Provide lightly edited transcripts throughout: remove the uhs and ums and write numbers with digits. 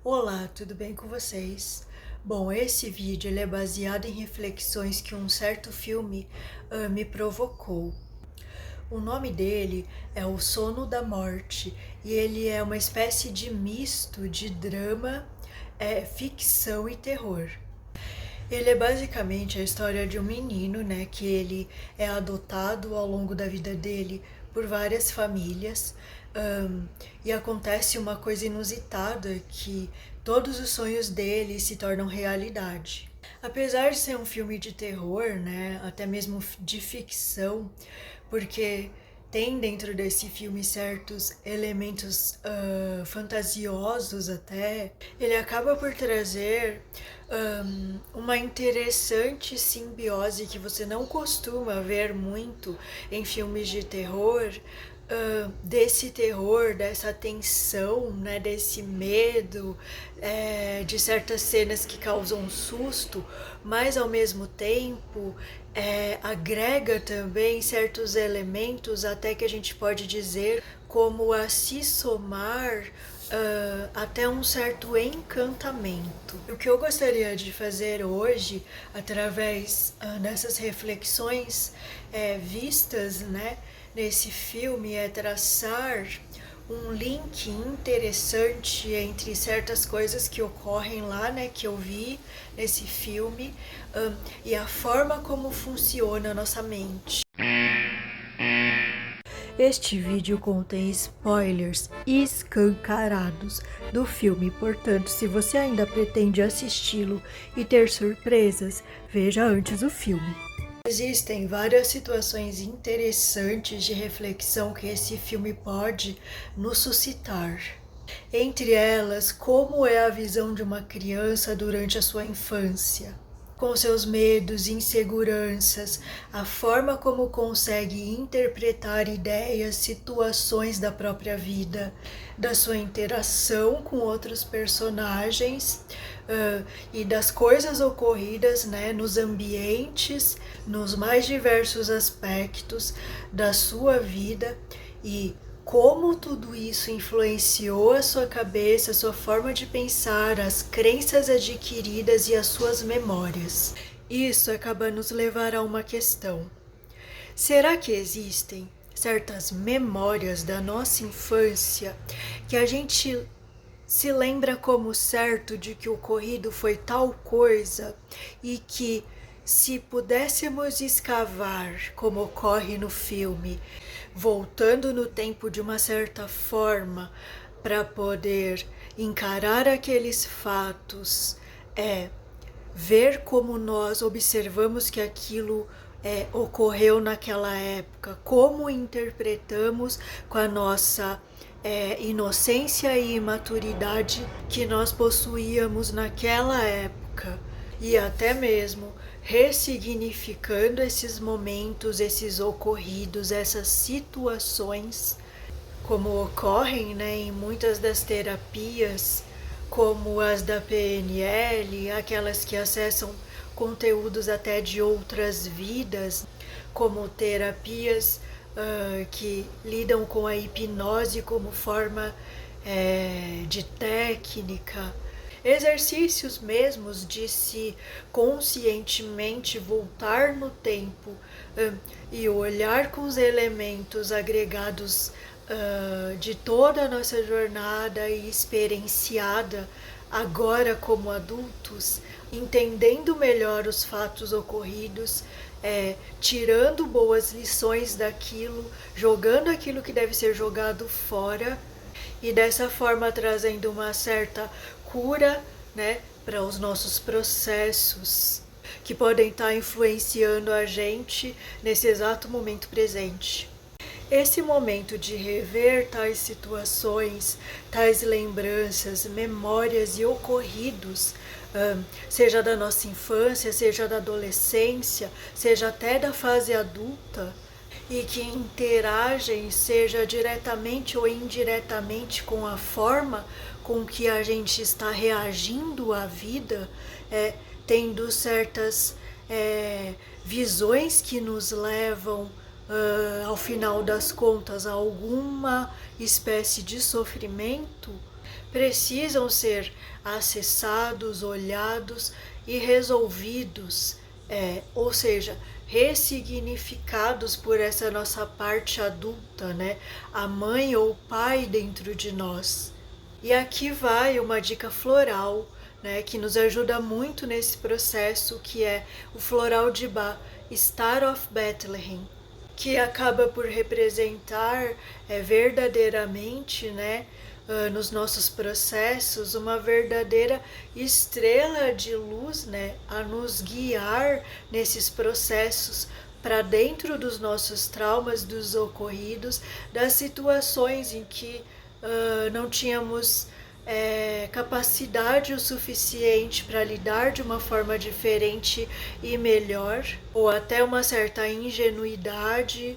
Olá, tudo bem com vocês? Bom, esse vídeo ele é baseado em reflexões que um certo filme me provocou. O nome dele é O Sono da Morte e ele é uma espécie de misto de drama, ficção e terror. Ele é basicamente a história de um menino, né, que ele é adotado ao longo da vida dele por várias famílias, e acontece uma coisa inusitada que todos os sonhos dele se tornam realidade. Apesar de ser um filme de terror, né, até mesmo de ficção, porque tem dentro desse filme certos elementos fantasiosos até, ele acaba por trazer uma interessante simbiose que você não costuma ver muito em filmes de terror, desse terror, dessa tensão, né, desse medo, de certas cenas que causam susto, mas ao mesmo tempo agrega também certos elementos até que a gente pode dizer como a se somar até um certo encantamento. O que eu gostaria de fazer hoje, através dessas reflexões vistas, né, nesse filme, é traçar um link interessante entre certas coisas que ocorrem lá, né, que eu vi nesse filme, e a forma como funciona a nossa mente. Este vídeo contém spoilers escancarados do filme, portanto, se você ainda pretende assisti-lo e ter surpresas, veja antes o filme. Existem várias situações interessantes de reflexão que esse filme pode nos suscitar. Entre elas, como é a visão de uma criança durante a sua infância, com seus medos e inseguranças, a forma como consegue interpretar ideias, situações da própria vida, da sua interação com outros personagens e das coisas ocorridas, né, nos ambientes, nos mais diversos aspectos da sua vida e como tudo isso influenciou a sua cabeça, a sua forma de pensar, as crenças adquiridas e as suas memórias. Isso acaba nos levar a uma questão. Será que existem certas memórias da nossa infância que a gente se lembra como certo de que o ocorrido foi tal coisa e que, se pudéssemos escavar, como ocorre no filme, voltando no tempo de uma certa forma para poder encarar aqueles fatos, ver como nós observamos que aquilo ocorreu naquela época, como interpretamos com a nossa inocência e imaturidade que nós possuíamos naquela época, e até mesmo ressignificando esses momentos, esses ocorridos, essas situações, como ocorrem, né, em muitas das terapias, como as da PNL, aquelas que acessam conteúdos até de outras vidas, como terapias que lidam com a hipnose como forma de técnica, exercícios mesmos de se conscientemente voltar no tempo e olhar com os elementos agregados de toda a nossa jornada e experienciada agora como adultos, entendendo melhor os fatos ocorridos, tirando boas lições daquilo, jogando aquilo que deve ser jogado fora e dessa forma trazendo uma certa cura, né, para os nossos processos que podem estar influenciando a gente nesse exato momento presente. Esse momento de rever tais situações, tais lembranças, memórias e ocorridos, seja da nossa infância, seja da adolescência, seja até da fase adulta, e que interagem, seja diretamente ou indiretamente, com a forma com que a gente está reagindo à vida, tendo certas visões que nos levam, ao final das contas, a alguma espécie de sofrimento, precisam ser acessados, olhados e resolvidos, ou seja, ressignificados por essa nossa parte adulta, né? A mãe ou o pai dentro de nós. E aqui vai uma dica floral, né, que nos ajuda muito nesse processo, que é o floral de Bach, Star of Bethlehem, que acaba por representar verdadeiramente, né, nos nossos processos, uma verdadeira estrela de luz, né, a nos guiar nesses processos para dentro dos nossos traumas, dos ocorridos, das situações em que não tínhamos capacidade o suficiente para lidar de uma forma diferente e melhor, ou até uma certa ingenuidade,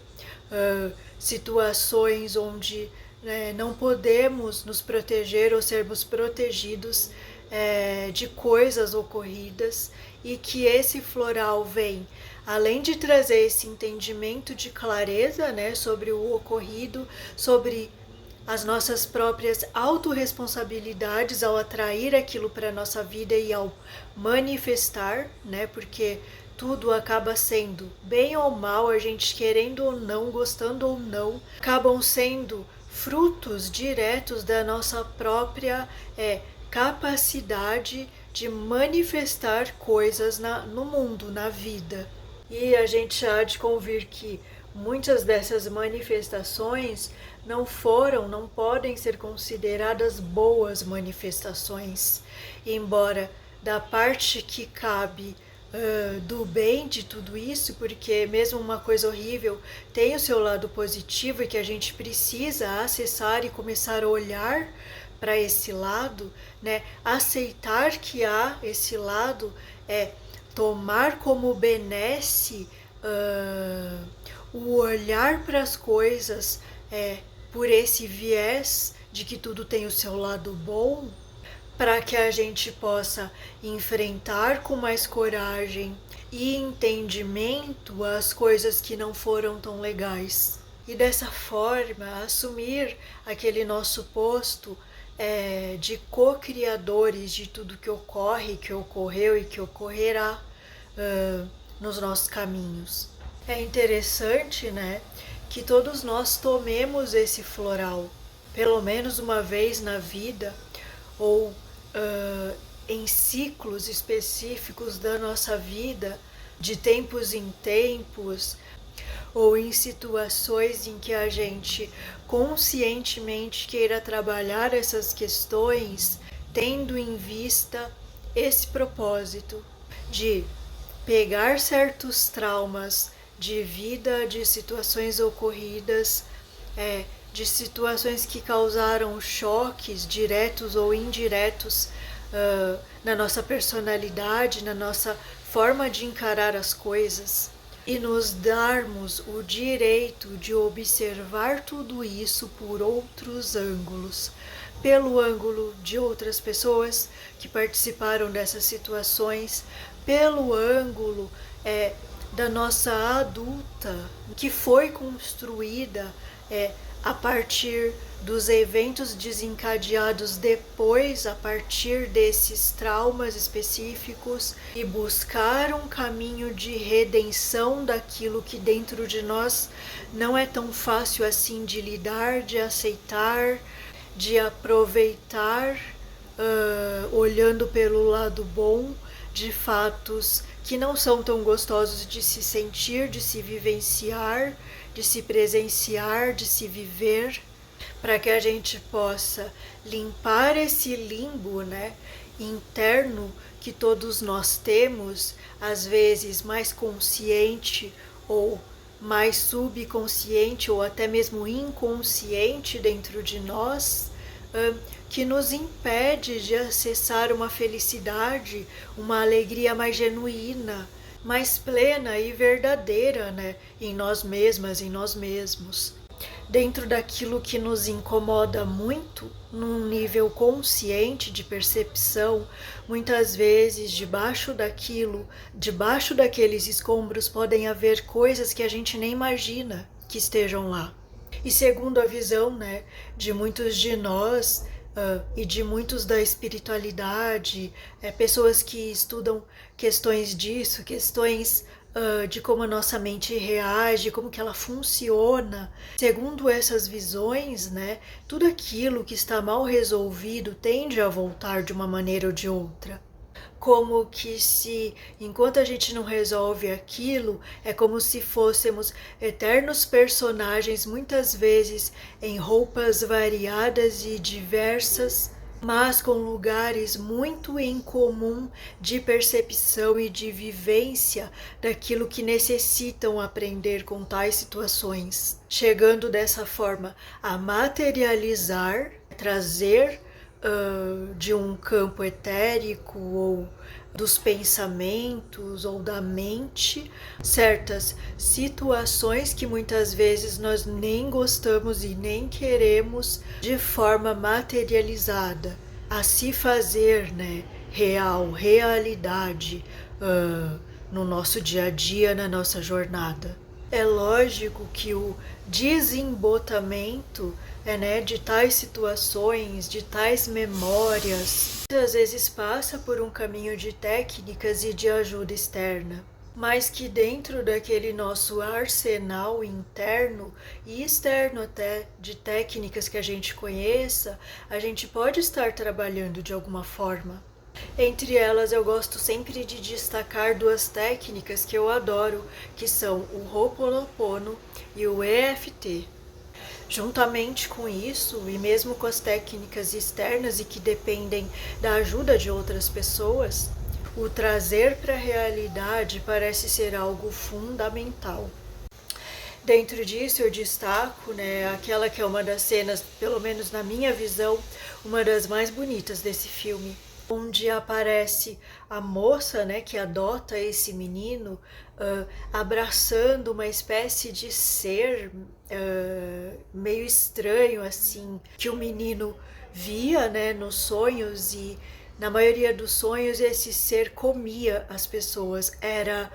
situações onde não podemos nos proteger ou sermos protegidos de coisas ocorridas, e que esse floral vem, além de trazer esse entendimento de clareza, né, sobre o ocorrido, sobre as nossas próprias autorresponsabilidades ao atrair aquilo para a nossa vida e ao manifestar, né? Porque tudo acaba sendo, bem ou mal, a gente querendo ou não, gostando ou não, acabam sendo frutos diretos da nossa própria capacidade de manifestar coisas no mundo, na vida. E a gente há de convir que muitas dessas manifestações não podem ser consideradas boas manifestações, embora da parte que cabe do bem de tudo isso, porque mesmo uma coisa horrível tem o seu lado positivo e que a gente precisa acessar e começar a olhar para esse lado, né? Aceitar que há esse lado, tomar como benesse o olhar para as coisas por esse viés de que tudo tem o seu lado bom, para que a gente possa enfrentar com mais coragem e entendimento as coisas que não foram tão legais. E dessa forma assumir aquele nosso posto de co-criadores de tudo que ocorre, que ocorreu e que ocorrerá nos nossos caminhos. É interessante, né, que todos nós tomemos esse floral, pelo menos uma vez na vida, ou em ciclos específicos da nossa vida, de tempos em tempos, ou em situações em que a gente conscientemente queira trabalhar essas questões, tendo em vista esse propósito de pegar certos traumas de vida, de situações ocorridas, de situações que causaram choques diretos ou indiretos na nossa personalidade, na nossa forma de encarar as coisas, e nos darmos o direito de observar tudo isso por outros ângulos, pelo ângulo de outras pessoas que participaram dessas situações, pelo ângulo da nossa adulta, que foi construída a partir dos eventos desencadeados depois, a partir desses traumas específicos, e buscar um caminho de redenção daquilo que dentro de nós não é tão fácil assim de lidar, de aceitar, de aproveitar, olhando pelo lado bom de fatos que não são tão gostosos de se sentir, de se vivenciar, de se presenciar, de se viver, para que a gente possa limpar esse limbo, né, interno que todos nós temos, às vezes mais consciente ou mais subconsciente ou até mesmo inconsciente dentro de nós, que nos impede de acessar uma felicidade, uma alegria mais genuína, mais plena e verdadeira, né, em nós mesmas, em nós mesmos. Dentro daquilo que nos incomoda muito, num nível consciente de percepção, muitas vezes debaixo daqueles escombros podem haver coisas que a gente nem imagina que estejam lá. E segundo a visão, né, de muitos de nós, e de muitos da espiritualidade, pessoas que estudam questões disso, questões de como a nossa mente reage, como que ela funciona. Segundo essas visões, né, tudo aquilo que está mal resolvido tende a voltar de uma maneira ou de outra. Como que se, enquanto a gente não resolve aquilo, é como se fôssemos eternos personagens, muitas vezes em roupas variadas e diversas, mas com lugares muito em comum de percepção e de vivência daquilo que necessitam aprender com tais situações, chegando dessa forma a materializar, trazer de um campo etérico ou dos pensamentos ou da mente certas situações que muitas vezes nós nem gostamos e nem queremos de forma materializada a se fazer, né, realidade no nosso dia a dia, na nossa jornada. É lógico que o desembotamento de tais situações, de tais memórias, muitas vezes passa por um caminho de técnicas e de ajuda externa, mas que dentro daquele nosso arsenal interno e externo até de técnicas que a gente conheça, a gente pode estar trabalhando de alguma forma. Entre elas, eu gosto sempre de destacar duas técnicas que eu adoro, que são o Ho'oponopono e o EFT. Juntamente com isso, e mesmo com as técnicas externas e que dependem da ajuda de outras pessoas, o trazer para a realidade parece ser algo fundamental. Dentro disso eu destaco, aquela que é uma das cenas, pelo menos na minha visão, uma das mais bonitas desse filme, onde aparece a moça, que adota esse menino, abraçando uma espécie de ser meio estranho, assim, que o menino via, nos sonhos, e na maioria dos sonhos esse ser comia as pessoas. Era,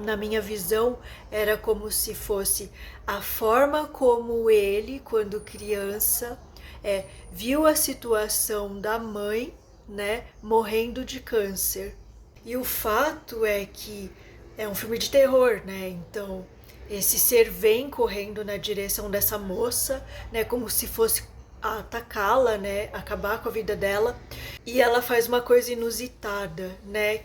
na minha visão, era como se fosse a forma como ele, quando criança, viu a situação da mãe, morrendo de câncer. E o fato é que é um filme de terror, então esse ser vem correndo na direção dessa moça, como se fosse atacá-la, acabar com a vida dela. E ela faz uma coisa inusitada,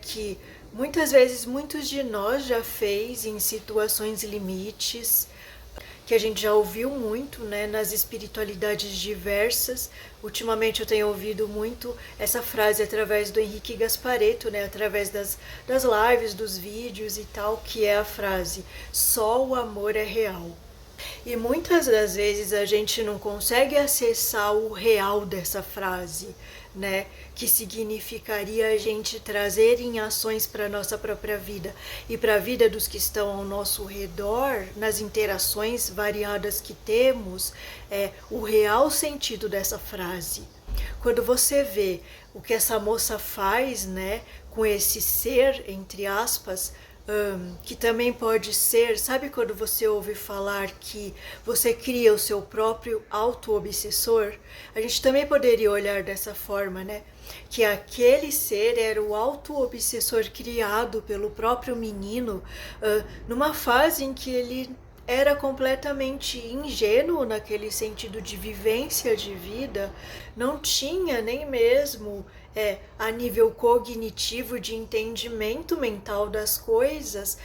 que muitas vezes muitos de nós já fez em situações limites, que a gente já ouviu muito, nas espiritualidades diversas. Ultimamente eu tenho ouvido muito essa frase através do Henrique Gasparetto, através das lives, dos vídeos e tal, que é a frase: só o amor é real. E muitas das vezes a gente não consegue acessar o real dessa frase, que significaria a gente trazer em ações para a nossa própria vida e para a vida dos que estão ao nosso redor, nas interações variadas que temos, o real sentido dessa frase. Quando você vê o que essa moça faz, com esse ser, entre aspas, que também pode ser, sabe quando você ouve falar que você cria o seu próprio auto-obsessor? A gente também poderia olhar dessa forma, que aquele ser era o auto-obsessor criado pelo próprio menino, numa fase em que ele era completamente ingênuo naquele sentido de vivência de vida, não tinha nem mesmo a nível cognitivo de entendimento mental das coisas,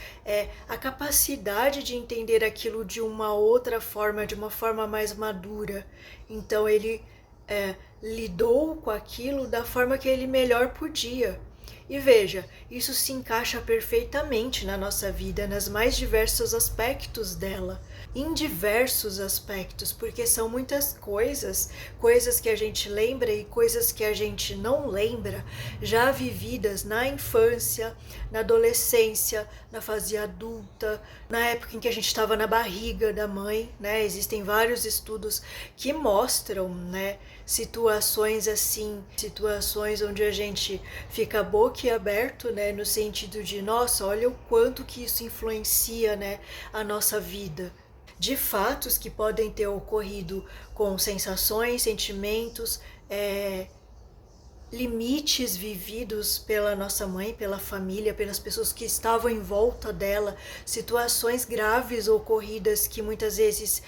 a capacidade de entender aquilo de uma outra forma, de uma forma mais madura. Então ele lidou com aquilo da forma que ele melhor podia. E veja, isso se encaixa perfeitamente na nossa vida, nos mais diversos aspectos dela, em diversos aspectos, porque são muitas coisas que a gente lembra e coisas que a gente não lembra, já vividas na infância, na adolescência, na fase adulta, na época em que a gente estava na barriga da mãe, Existem vários estudos que mostram, situações assim, situações onde a gente fica boquiaberto, no sentido de, nossa, olha o quanto que isso influencia, a nossa vida. de fatos que podem ter ocorrido com sensações, sentimentos, limites vividos pela nossa mãe, pela família, pelas pessoas que estavam em volta dela, situações graves ocorridas que muitas vezes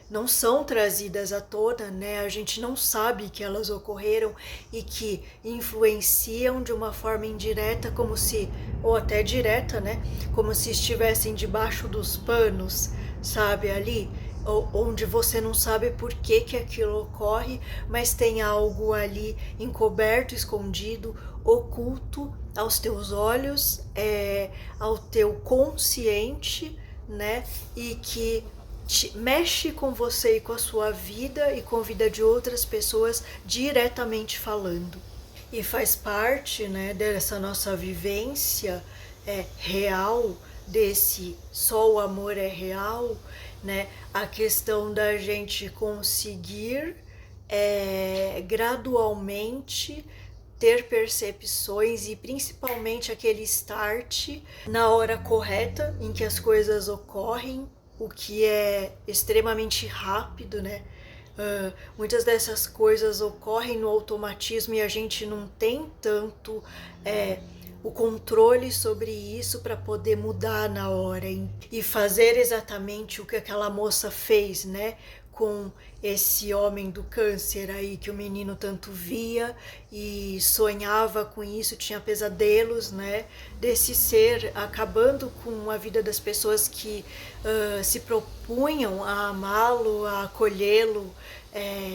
não são trazidas à tona, né? A gente não sabe que elas ocorreram e que influenciam de uma forma indireta, como se, ou até direta, né? Como se estivessem debaixo dos panos, sabe, ali, onde você não sabe por que que aquilo ocorre, mas tem algo ali encoberto, escondido, oculto aos teus olhos, ao teu consciente, né? E que mexe com você e com a sua vida e com a vida de outras pessoas diretamente falando. E faz parte, né, dessa nossa vivência real, desse só o amor é real, né? A questão da gente conseguir gradualmente ter percepções e principalmente aquele start na hora correta em que as coisas ocorrem, o que é extremamente rápido, né? Muitas dessas coisas ocorrem no automatismo e a gente não tem tanto o controle sobre isso para poder mudar na hora e fazer exatamente o que aquela moça fez, né? Com esse homem do câncer aí que o menino tanto via e sonhava com isso, tinha pesadelos, né? Desse ser acabando com a vida das pessoas que se propunham a amá-lo, a acolhê-lo,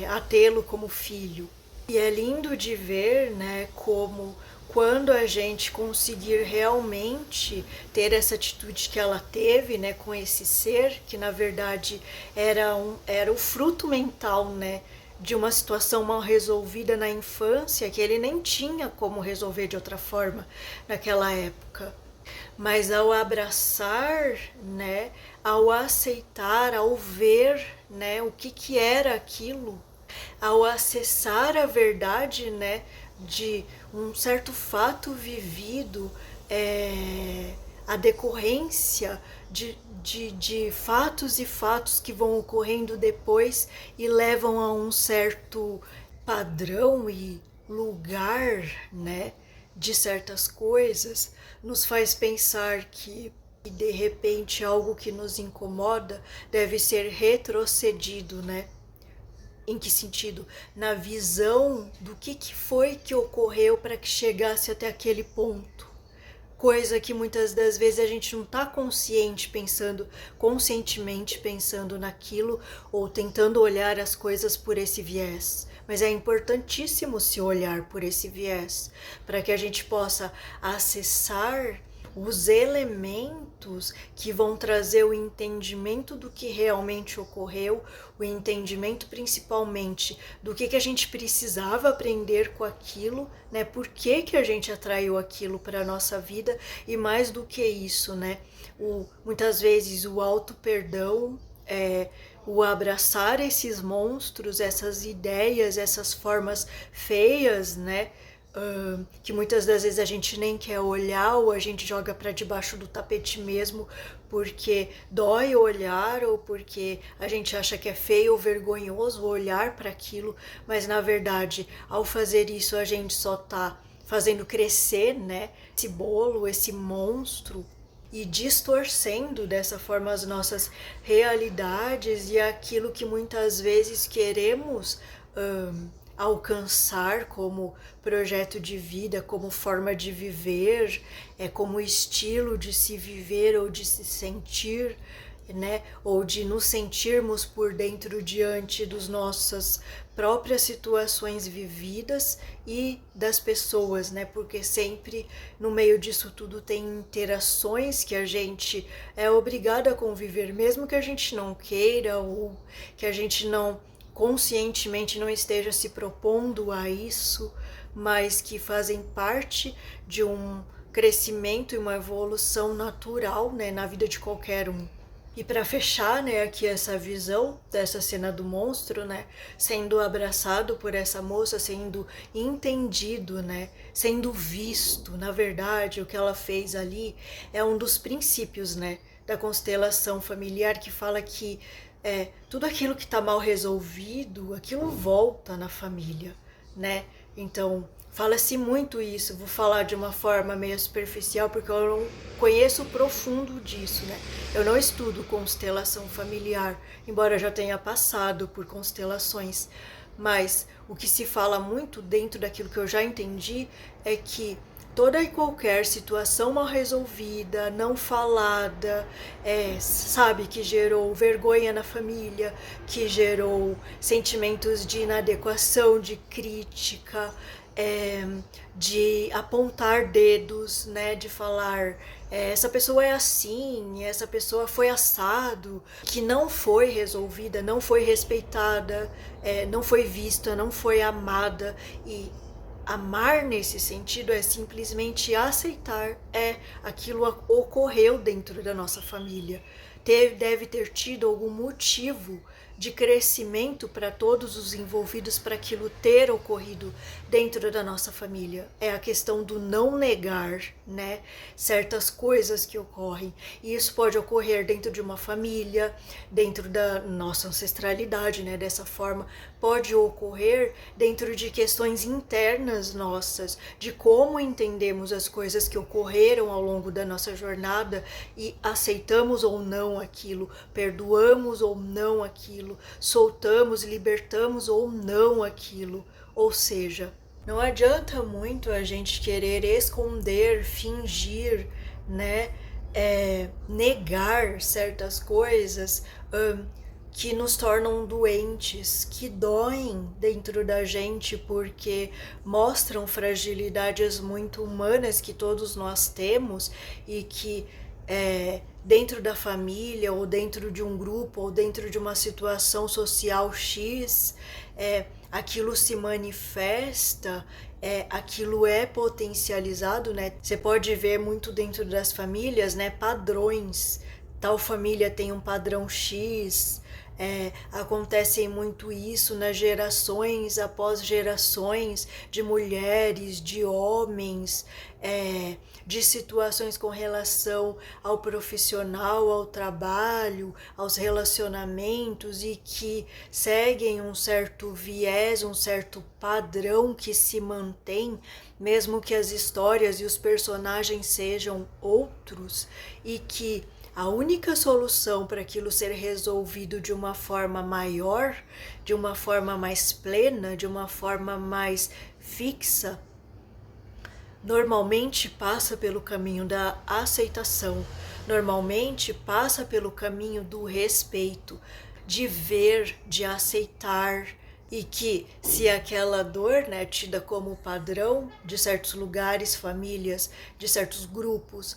a tê-lo como filho. E é lindo de ver, né, como quando a gente conseguir realmente ter essa atitude que ela teve, né, com esse ser, que na verdade era o fruto mental, né, de uma situação mal resolvida na infância, que ele nem tinha como resolver de outra forma naquela época. Mas ao abraçar, né, ao aceitar, ao ver, né, o que era aquilo, ao acessar a verdade, né, de um certo fato vivido, a decorrência de fatos e fatos que vão ocorrendo depois e levam a um certo padrão e lugar, né, de certas coisas, nos faz pensar que de repente algo que nos incomoda deve ser retrocedido, né? Em que sentido? Na visão do que foi que ocorreu para que chegasse até aquele ponto. Coisa que muitas das vezes a gente não está conscientemente pensando naquilo ou tentando olhar as coisas por esse viés. Mas é importantíssimo se olhar por esse viés, para que a gente possa acessar os elementos que vão trazer o entendimento do que realmente ocorreu, o entendimento principalmente do que a gente precisava aprender com aquilo, né? Por que a gente atraiu aquilo para a nossa vida e mais do que isso, né? Muitas vezes o auto-perdão, o abraçar esses monstros, essas ideias, essas formas feias, né? Que muitas das vezes a gente nem quer olhar ou a gente joga para debaixo do tapete mesmo porque dói olhar ou porque a gente acha que é feio ou vergonhoso olhar para aquilo, mas na verdade ao fazer isso a gente só tá fazendo crescer, né, esse bolo, esse monstro e distorcendo dessa forma as nossas realidades e aquilo que muitas vezes queremos alcançar como projeto de vida, como forma de viver, como estilo de se viver ou de se sentir, né? Ou de nos sentirmos por dentro diante das nossas próprias situações vividas e das pessoas, né? Porque sempre no meio disso tudo tem interações que a gente é obrigado a conviver, mesmo que a gente não queira ou que a gente não conscientemente não esteja se propondo a isso, mas que fazem parte de um crescimento e uma evolução natural, né, na vida de qualquer um. E para fechar, né, aqui essa visão dessa cena do monstro, né, sendo abraçado por essa moça, sendo entendido, né, sendo visto, na verdade, o que ela fez ali é um dos princípios, né, da constelação familiar que fala que tudo aquilo que está mal resolvido, aquilo volta na família, né? Então, fala-se muito isso. Vou falar de uma forma meio superficial porque eu não conheço o profundo disso, né? Eu não estudo constelação familiar, embora eu já tenha passado por constelações. Mas o que se fala muito dentro daquilo que eu já entendi é que toda e qualquer situação mal resolvida, não falada, sabe, que gerou vergonha na família, que gerou sentimentos de inadequação, de crítica, de apontar dedos, né, de falar essa pessoa é assim, essa pessoa foi assado, que não foi resolvida, não foi respeitada, não foi vista, não foi amada. E amar nesse sentido é simplesmente aceitar, aquilo ocorreu dentro da nossa família. Deve ter tido algum motivo de crescimento para todos os envolvidos para aquilo ter ocorrido dentro da nossa família. É a questão do não negar, né, certas coisas que ocorrem. E isso pode ocorrer dentro de uma família, dentro da nossa ancestralidade, né, dessa forma. Pode ocorrer dentro de questões internas nossas, de como entendemos as coisas que ocorreram ao longo da nossa jornada e aceitamos ou não aquilo, perdoamos ou não aquilo, soltamos, libertamos ou não aquilo. Ou seja, não adianta muito a gente querer esconder, fingir, né, negar certas coisas que nos tornam doentes, que doem dentro da gente porque mostram fragilidades muito humanas que todos nós temos e que dentro da família ou dentro de um grupo ou dentro de uma situação social X, aquilo se manifesta, aquilo é potencializado, né? Você pode ver muito dentro das famílias, né, padrões. Tal família tem um padrão X, acontece muito isso nas gerações após gerações de mulheres, de homens, de situações com relação ao profissional, ao trabalho, aos relacionamentos e que seguem um certo viés, um certo padrão que se mantém, mesmo que as histórias e os personagens sejam outros, e que a única solução para aquilo ser resolvido de uma forma maior, de uma forma mais plena, de uma forma mais fixa, normalmente passa pelo caminho da aceitação, normalmente passa pelo caminho do respeito, de ver, de aceitar, e que se aquela dor, né, tida como padrão de certos lugares, famílias, de certos grupos,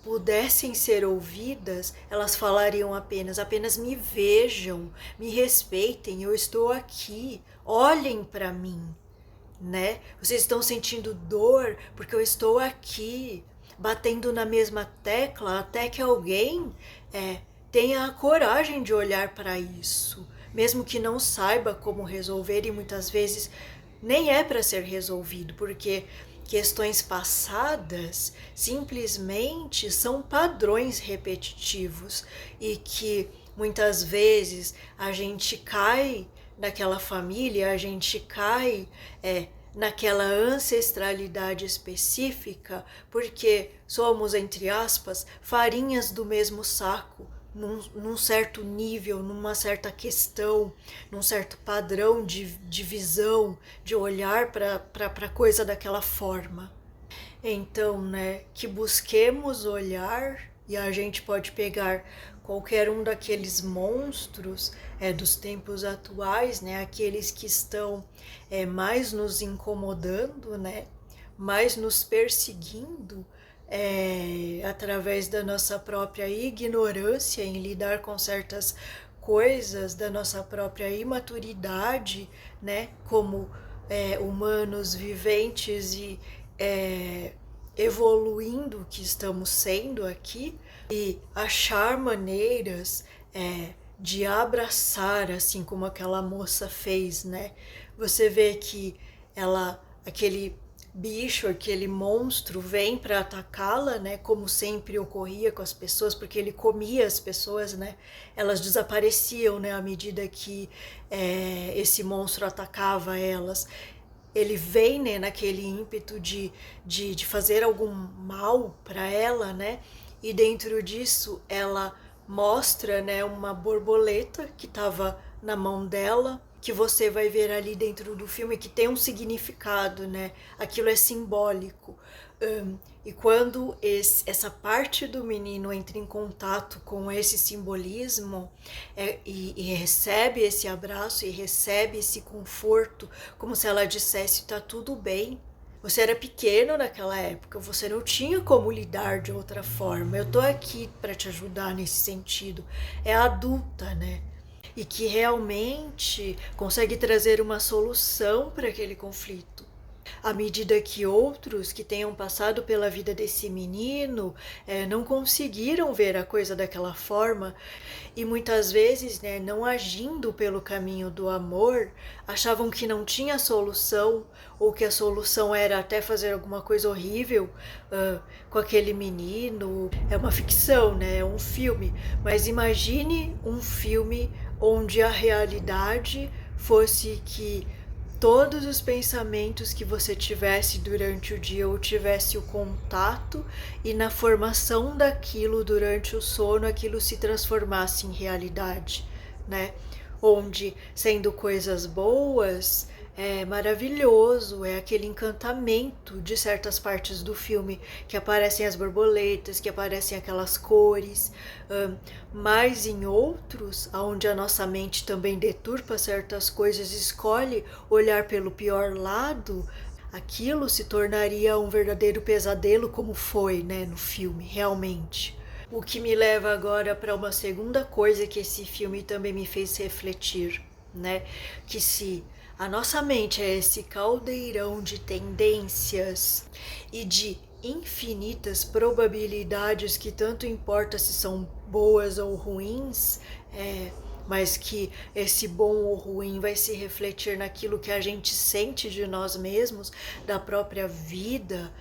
pudessem ser ouvidas, elas falariam apenas me vejam, me respeitem, eu estou aqui, olhem para mim, né? Vocês estão sentindo dor porque eu estou aqui, batendo na mesma tecla até que alguém tenha a coragem de olhar para isso, mesmo que não saiba como resolver, e muitas vezes nem é para ser resolvido, porque questões passadas simplesmente são padrões repetitivos e que muitas vezes a gente cai naquela família, a gente cai naquela ancestralidade específica porque somos, entre aspas, farinhas do mesmo saco, num certo nível, numa certa questão, num certo padrão de visão, de olhar para a coisa daquela forma. Então, né, que busquemos olhar, e a gente pode pegar qualquer um daqueles monstros dos tempos atuais, né, aqueles que estão mais nos incomodando, né, mais nos perseguindo, através da nossa própria ignorância em lidar com certas coisas, da nossa própria imaturidade, né, como humanos viventes e evoluindo que estamos sendo aqui, e achar maneiras de abraçar, assim como aquela moça fez, né? Você vê que aquele bicho, aquele monstro vem para atacá-la, né? Como sempre ocorria com as pessoas, porque ele comia as pessoas, né? Elas desapareciam, né? À medida que esse monstro atacava elas. Ele vem, né, naquele ímpeto de fazer algum mal para ela, né? E dentro disso ela mostra, né, uma borboleta que estava na mão dela, que você vai ver ali dentro do filme que tem um significado, né? Aquilo é simbólico. E quando essa parte do menino entra em contato com esse simbolismo e recebe esse abraço e recebe esse conforto, como se ela dissesse: tá tudo bem. Você era pequeno naquela época, você não tinha como lidar de outra forma. Eu tô aqui para te ajudar nesse sentido. É adulta, né? E que realmente consegue trazer uma solução para aquele conflito. À medida que outros que tenham passado pela vida desse menino não conseguiram ver a coisa daquela forma e muitas vezes, né, não agindo pelo caminho do amor, achavam que não tinha solução ou que a solução era até fazer alguma coisa horrível com aquele menino. É uma ficção, né, é um filme, mas imagine um filme onde a realidade fosse que todos os pensamentos que você tivesse durante o dia ou tivesse o contato e na formação daquilo durante o sono, aquilo se transformasse em realidade, né? Onde, sendo coisas boas, é maravilhoso, é aquele encantamento de certas partes do filme, que aparecem as borboletas, que aparecem aquelas cores, mas em outros, onde a nossa mente também deturpa certas coisas, escolhe olhar pelo pior lado, aquilo se tornaria um verdadeiro pesadelo, como foi, né, no filme, realmente. O que me leva agora para uma segunda coisa que esse filme também me fez refletir, né? Que se a nossa mente é esse caldeirão de tendências e de infinitas probabilidades que tanto importa se são boas ou ruins, mas que esse bom ou ruim vai se refletir naquilo que a gente sente de nós mesmos, da própria vida,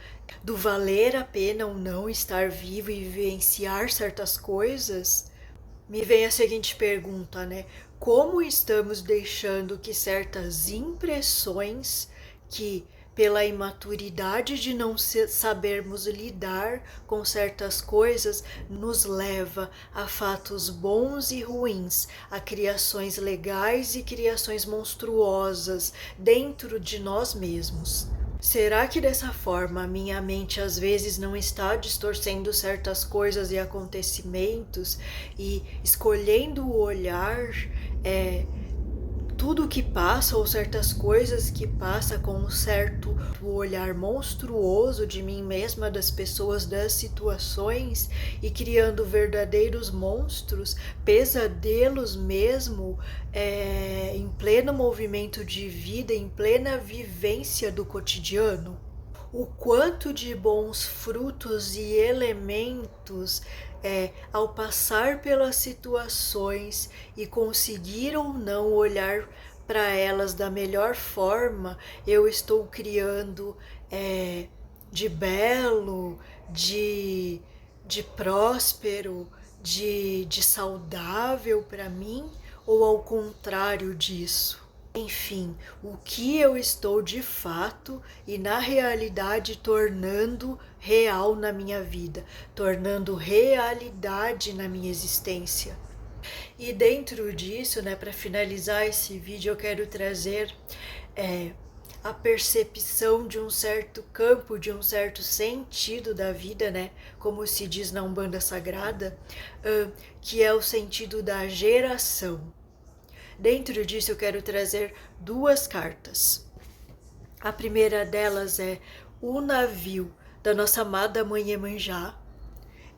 do valer a pena ou não estar vivo e vivenciar certas coisas. Me vem a seguinte pergunta, né? Como estamos deixando que certas impressões que pela imaturidade de não sabermos lidar com certas coisas, nos leva a fatos bons e ruins, a criações legais e criações monstruosas dentro de nós mesmos. Será que dessa forma minha mente às vezes não está distorcendo certas coisas e acontecimentos e escolhendo o olhar tudo que passa ou certas coisas que passa com um certo olhar monstruoso de mim mesma, das pessoas, das situações e criando verdadeiros monstros, pesadelos mesmo, em pleno movimento de vida, em plena vivência do cotidiano? O quanto de bons frutos e elementos ao passar pelas situações e conseguir ou não olhar para elas da melhor forma, eu estou criando de belo, de próspero, de saudável para mim, ou ao contrário disso? Enfim, o que eu estou de fato e na realidade tornando real na minha vida, tornando realidade na minha existência. E dentro disso, né, para finalizar esse vídeo, eu quero trazer a percepção de um certo campo, de um certo sentido da vida, né, como se diz na Umbanda Sagrada, que é o sentido da geração. Dentro disso eu quero trazer duas cartas. A primeira delas é o navio da nossa amada Mãe Iemanjá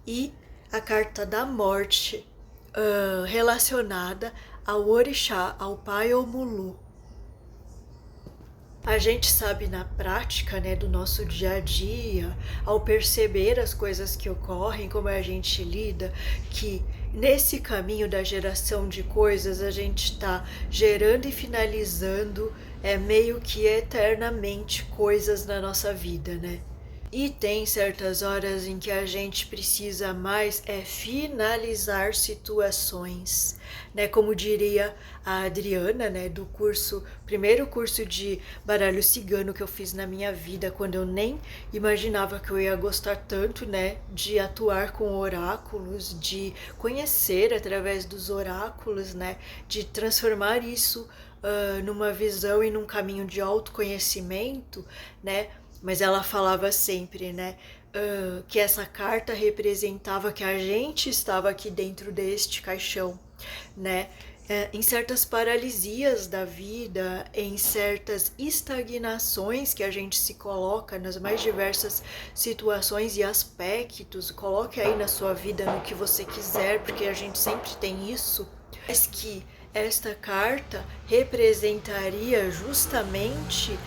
e a carta da morte relacionada ao orixá, ao pai Omulu. A gente sabe na prática, né, do nosso dia a dia, ao perceber as coisas que ocorrem, como a gente lida, que nesse caminho da geração de coisas a gente está gerando e finalizando é meio que eternamente coisas na nossa vida, né? E tem certas horas em que a gente precisa mais finalizar situações, né? Como diria a Adriana, né, do primeiro curso de baralho cigano que eu fiz na minha vida, quando eu nem imaginava que eu ia gostar tanto, né, de atuar com oráculos, de conhecer através dos oráculos, né, de transformar isso numa visão e num caminho de autoconhecimento, né? Mas ela falava sempre, né, que essa carta representava que a gente estava aqui dentro deste caixão, né, em certas paralisias da vida, em certas estagnações que a gente se coloca nas mais diversas situações e aspectos. Coloque aí na sua vida no que você quiser, porque a gente sempre tem isso, mas que esta carta representaria justamente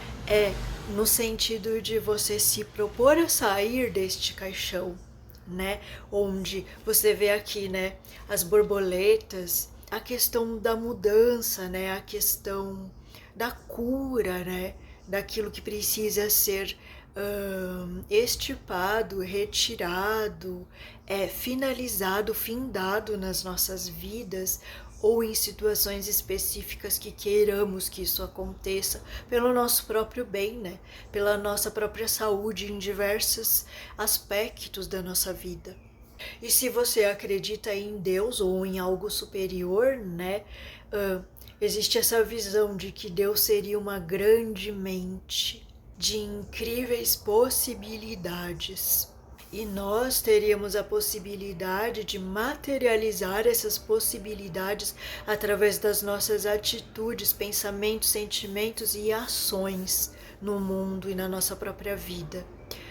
no sentido de você se propor a sair deste caixão, né? Onde você vê aqui, né, as borboletas, a questão da mudança, né? A questão da cura, né? Daquilo que precisa ser extirpado, retirado, finalizado, findado nas nossas vidas, ou em situações específicas que queiramos que isso aconteça, pelo nosso próprio bem, né? Pela nossa própria saúde em diversos aspectos da nossa vida. E se você acredita em Deus ou em algo superior, né? Existe essa visão de que Deus seria uma grande mente de incríveis possibilidades. E nós teríamos a possibilidade de materializar essas possibilidades através das nossas atitudes, pensamentos, sentimentos e ações no mundo e na nossa própria vida.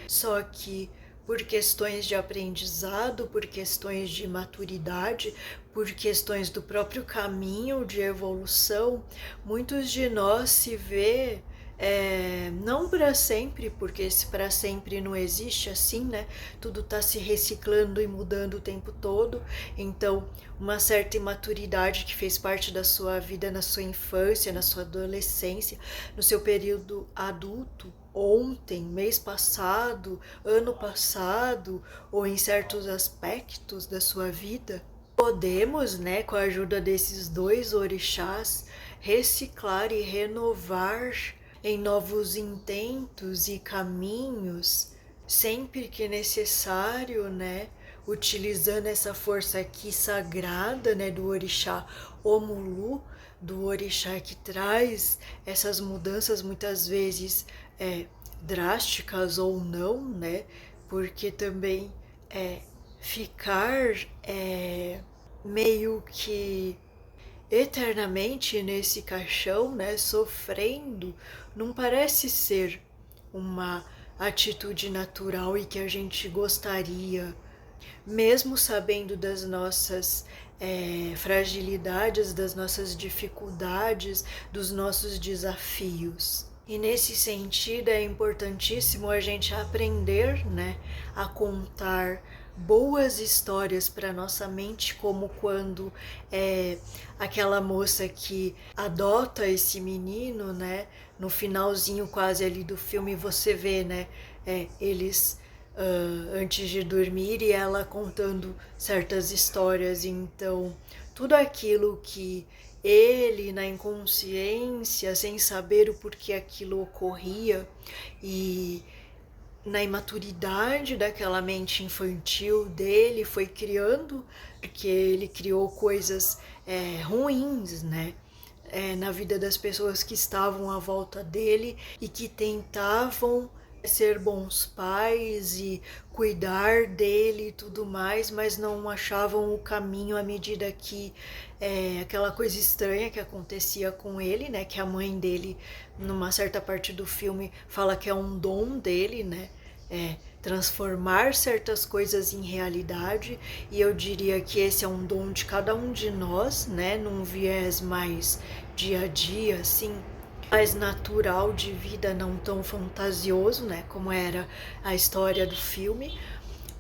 Só que por questões de aprendizado, por questões de maturidade, por questões do próprio caminho de evolução, muitos de nós se vê não para sempre, porque esse para sempre não existe assim, né? Tudo está se reciclando e mudando o tempo todo. Então, uma certa imaturidade que fez parte da sua vida na sua infância, na sua adolescência, no seu período adulto, ontem, mês passado, ano passado, ou em certos aspectos da sua vida, podemos, né, com a ajuda desses dois orixás, reciclar e renovar em novos intentos e caminhos, sempre que necessário, né? Utilizando essa força aqui sagrada, né, do orixá Omulu, do orixá que traz essas mudanças muitas vezes drásticas ou não, né? Porque também ficar meio que eternamente nesse caixão, né, sofrendo, não parece ser uma atitude natural e que a gente gostaria, mesmo sabendo das nossas fragilidades, das nossas dificuldades, dos nossos desafios. E nesse sentido é importantíssimo a gente aprender, né, a contar boas histórias para nossa mente, como quando aquela moça que adota esse menino, né, no finalzinho quase ali do filme você vê, né, eles antes de dormir e ela contando certas histórias. Então tudo aquilo que ele, na inconsciência, sem saber o porquê aquilo ocorria, e na imaturidade daquela mente infantil dele, foi criando, porque ele criou coisas ruins, né? Na vida das pessoas que estavam à volta dele e que tentavam ser bons pais e cuidar dele e tudo mais, mas não achavam o caminho à medida que aquela coisa estranha que acontecia com ele, né? Que a mãe dele, numa certa parte do filme, fala que é um dom dele, né? Transformar certas coisas em realidade, e eu diria que esse é um dom de cada um de nós, né? Num viés mais dia a dia, assim, mais natural de vida, não tão fantasioso, né, como era a história do filme,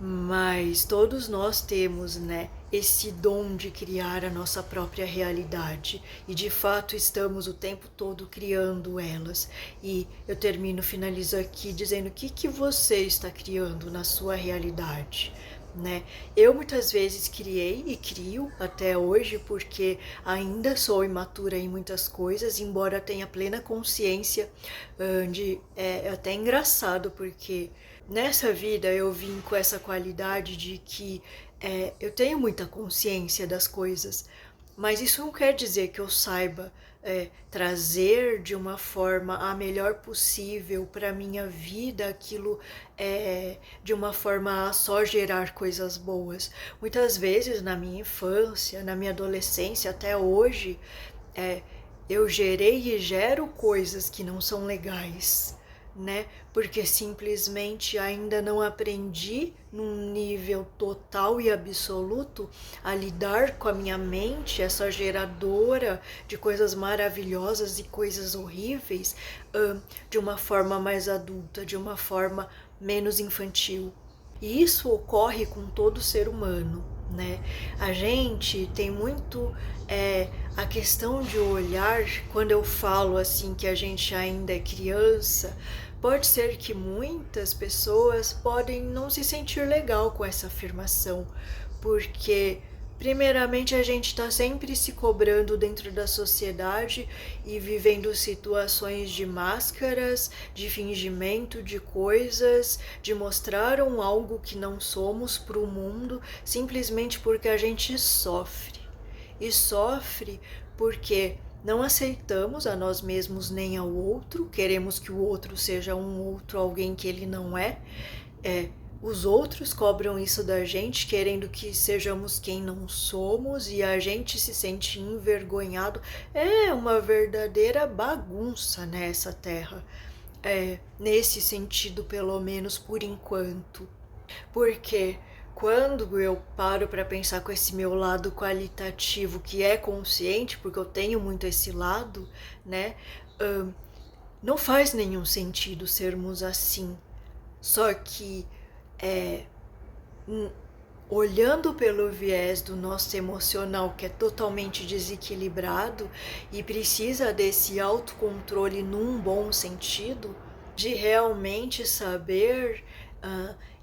mas todos nós temos, né, esse dom de criar a nossa própria realidade e de fato estamos o tempo todo criando elas. E eu finalizo aqui dizendo o que você está criando na sua realidade, né? Eu muitas vezes criei e crio até hoje porque ainda sou imatura em muitas coisas, embora tenha plena consciência é até engraçado porque nessa vida eu vim com essa qualidade de que eu tenho muita consciência das coisas, mas isso não quer dizer que eu saiba trazer de uma forma a melhor possível para minha vida aquilo de uma forma a só gerar coisas boas. Muitas vezes na minha infância, na minha adolescência, até hoje, eu gerei e gero coisas que não são legais, né? Porque simplesmente ainda não aprendi num nível total e absoluto a lidar com a minha mente, essa geradora de coisas maravilhosas e coisas horríveis, de uma forma mais adulta, de uma forma menos infantil. E isso ocorre com todo ser humano, né? A gente tem muito a questão de olhar, quando eu falo assim que a gente ainda é criança, pode ser que muitas pessoas podem não se sentir legal com essa afirmação, porque primeiramente a gente está sempre se cobrando dentro da sociedade e vivendo situações de máscaras, de fingimento de coisas, de mostrar algo que não somos para o mundo, simplesmente porque a gente sofre. E sofre porque não aceitamos a nós mesmos nem ao outro, queremos que o outro seja um outro, alguém que ele não é. Os outros cobram isso da gente, querendo que sejamos quem não somos, e a gente se sente envergonhado. É uma verdadeira bagunça nessa terra, nesse sentido, pelo menos por enquanto. Porque quando eu paro para pensar com esse meu lado qualitativo, que é consciente, porque eu tenho muito esse lado, né? Não faz nenhum sentido sermos assim. Só que olhando pelo viés do nosso emocional, que é totalmente desequilibrado e precisa desse autocontrole num bom sentido, de realmente saber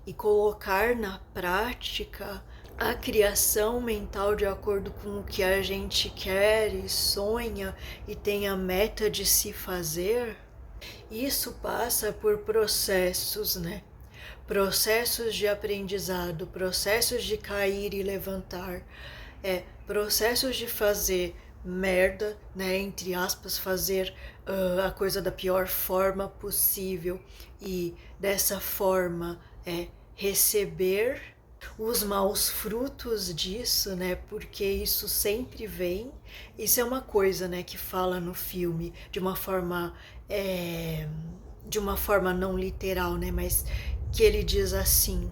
e colocar na prática a criação mental de acordo com o que a gente quer e sonha e tem a meta de se fazer, isso passa por processos, né? Processos de aprendizado, processos de cair e levantar, processos de fazer merda, né, entre aspas, fazer a coisa da pior forma possível e dessa forma receber os maus frutos disso, né, porque isso sempre vem. Isso é uma coisa, né, que fala no filme de uma forma não literal, né, mas que ele diz assim: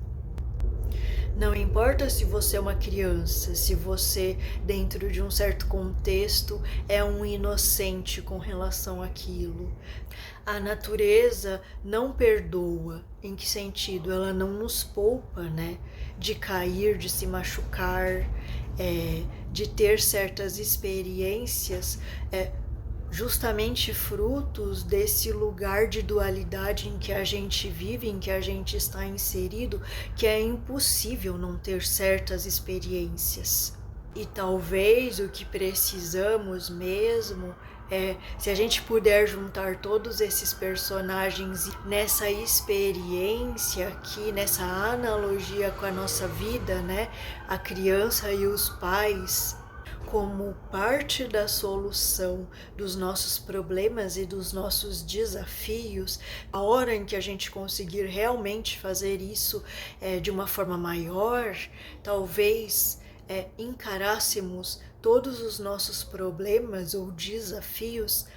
não importa se você é uma criança, se você, dentro de um certo contexto, é um inocente com relação àquilo. A natureza não perdoa. Em que sentido? Ela não nos poupa, né? De cair, de se machucar, de ter certas experiências justamente frutos desse lugar de dualidade em que a gente vive, em que a gente está inserido, que é impossível não ter certas experiências. E talvez o que precisamos mesmo se a gente puder juntar todos esses personagens nessa experiência aqui, nessa analogia com a nossa vida, né? A criança e os pais, como parte da solução dos nossos problemas e dos nossos desafios, a hora em que a gente conseguir realmente fazer isso de uma forma maior, talvez encarássemos todos os nossos problemas ou desafios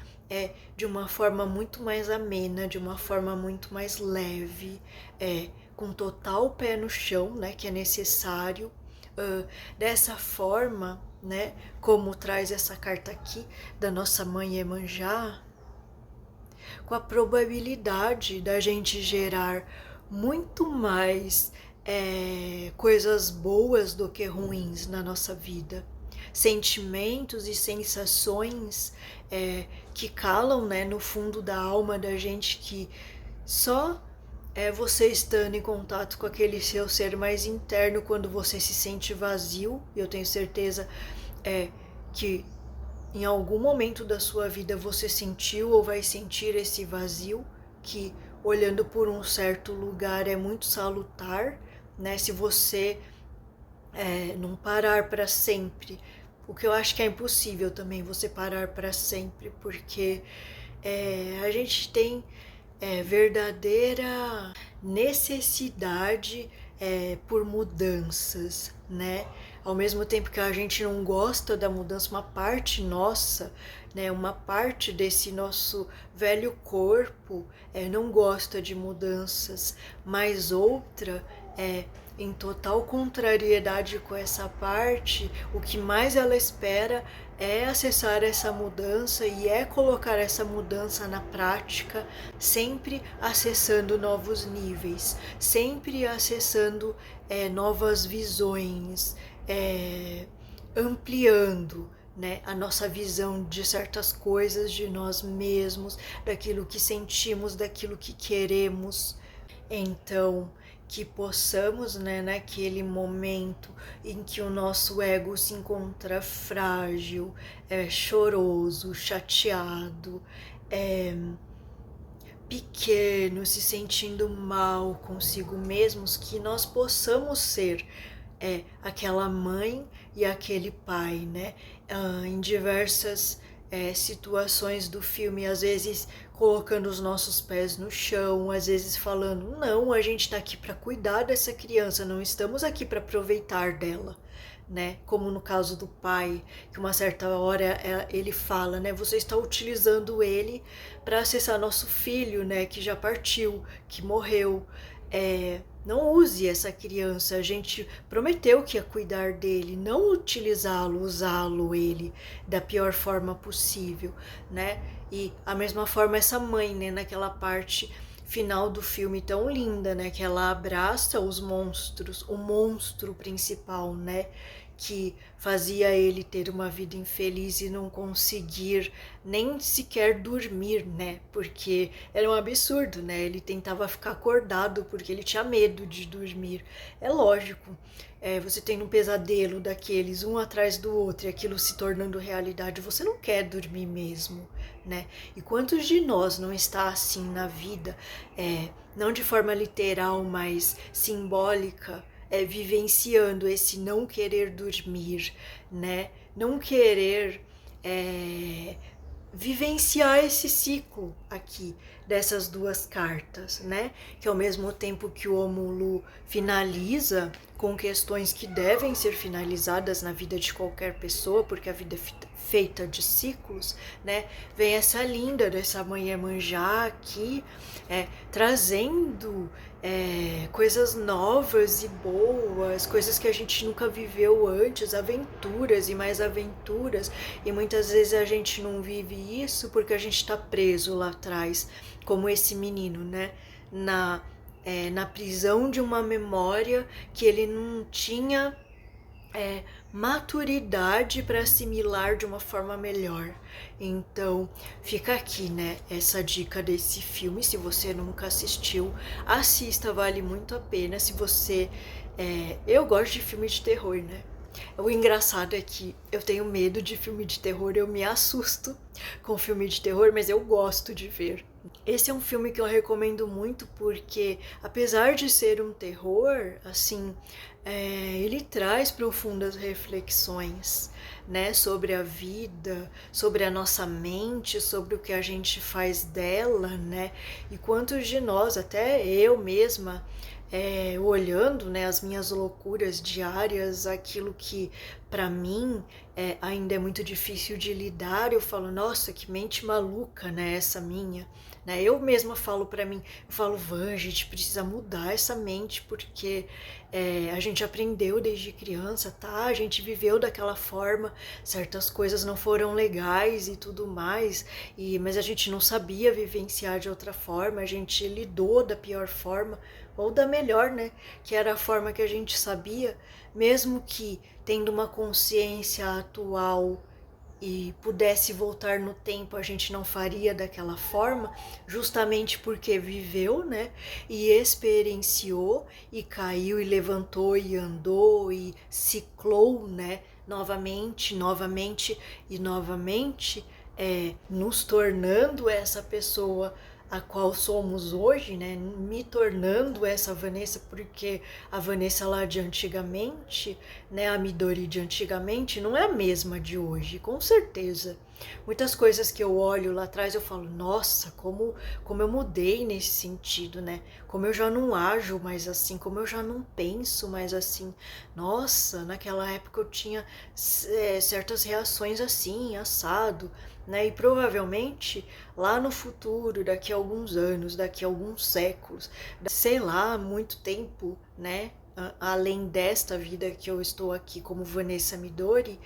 de uma forma muito mais amena, de uma forma muito mais leve, com total pé no chão, né, que é necessário. Dessa forma, né, como traz essa carta aqui da nossa mãe Iemanjá, com a probabilidade da gente gerar muito mais coisas boas do que ruins na nossa vida. Sentimentos e sensações que calam, né, no fundo da alma da gente, que só você estando em contato com aquele seu ser mais interno, quando você se sente vazio. Eu tenho certeza que em algum momento da sua vida você sentiu ou vai sentir esse vazio, que olhando por um certo lugar é muito salutar, né? Se você não parar para sempre, o que eu acho que é impossível também você parar para sempre, porque a gente tem verdadeira necessidade por mudanças, né? Ao mesmo tempo que a gente não gosta da mudança, uma parte nossa, né, uma parte desse nosso velho corpo não gosta de mudanças, mas outra em total contrariedade com essa parte, o que mais ela espera é acessar essa mudança e colocar essa mudança na prática, sempre acessando novos níveis, sempre acessando novas visões, ampliando, né, a nossa visão de certas coisas, de nós mesmos, daquilo que sentimos, daquilo que queremos. Então, que possamos, né, naquele momento em que o nosso ego se encontra frágil, choroso, chateado, pequeno, se sentindo mal consigo mesmos, que nós possamos ser aquela mãe e aquele pai, né? Em diversas situações do filme, às vezes colocando os nossos pés no chão, às vezes falando, não, a gente está aqui para cuidar dessa criança, não estamos aqui para aproveitar dela, né? Como no caso do pai, que uma certa hora ele fala, né? Você está utilizando ele para acessar nosso filho, né? Que já partiu, que morreu. Não use essa criança, a gente prometeu que ia cuidar dele, não utilizá-lo, usá-lo ele da pior forma possível, né? E a mesma forma essa mãe, né, naquela parte final do filme tão linda, né, que ela abraça os monstros, o monstro principal, né, que fazia ele ter uma vida infeliz e não conseguir nem sequer dormir, né? Porque era um absurdo, né? Ele tentava ficar acordado porque ele tinha medo de dormir. É lógico, você tem um pesadelo daqueles um atrás do outro e aquilo se tornando realidade, você não quer dormir mesmo, né? E quantos de nós não está assim na vida, não de forma literal, mas simbólica, vivenciando esse não querer dormir, né? Não querer vivenciar esse ciclo aqui dessas duas cartas, né? Que ao mesmo tempo que o Omulu finaliza com questões que devem ser finalizadas na vida de qualquer pessoa, porque a vida é feita de ciclos, né? Vem essa linda dessa mãe Iemanjá aqui, trazendo coisas novas e boas, coisas que a gente nunca viveu antes, aventuras e mais aventuras, e muitas vezes a gente não vive isso porque a gente está preso lá atrás, como esse menino, né? Na prisão de uma memória que ele não tinha maturidade para assimilar de uma forma melhor. Então fica aqui, né, essa dica desse filme. Se você nunca assistiu, assista, vale muito a pena. Se você eu gosto de filme de terror, né? O engraçado é que eu tenho medo de filme de terror, eu me assusto com filme de terror, mas eu gosto de ver. Esse é um filme que eu recomendo muito porque, apesar de ser um terror, assim, ele traz profundas reflexões, né, sobre a vida, sobre a nossa mente, sobre o que a gente faz dela, né? E quantos de nós, até eu mesma, olhando, né, as minhas loucuras diárias, aquilo que para mim ainda é muito difícil de lidar, eu falo, nossa, que mente maluca, né, essa minha, né? Eu mesma falo pra mim, eu falo, Van, a gente precisa mudar essa mente, porque a gente aprendeu desde criança, tá? A gente viveu daquela forma, certas coisas não foram legais e tudo mais, mas a gente não sabia vivenciar de outra forma, a gente lidou da pior forma, ou da melhor, né? Que era a forma que a gente sabia, mesmo que tendo uma consciência atual e pudesse voltar no tempo, a gente não faria daquela forma, justamente porque viveu, né? E experienciou, e caiu, e levantou, e andou, e ciclou, né? Novamente, novamente e novamente, nos tornando essa pessoa a qual somos hoje, né? Me tornando essa Vanessa, porque a Vanessa lá de antigamente, né? A Midori de antigamente não é a mesma de hoje, com certeza. Muitas coisas que eu olho lá atrás eu falo, nossa, como eu mudei nesse sentido, né? Como eu já não ajo mais assim, como eu já não penso mais assim. Nossa, naquela época eu tinha certas reações assim, assado, né? E provavelmente lá no futuro, daqui a alguns anos, daqui a alguns séculos, sei lá, muito tempo, né? Além desta vida que eu estou aqui como Vanessa Midori,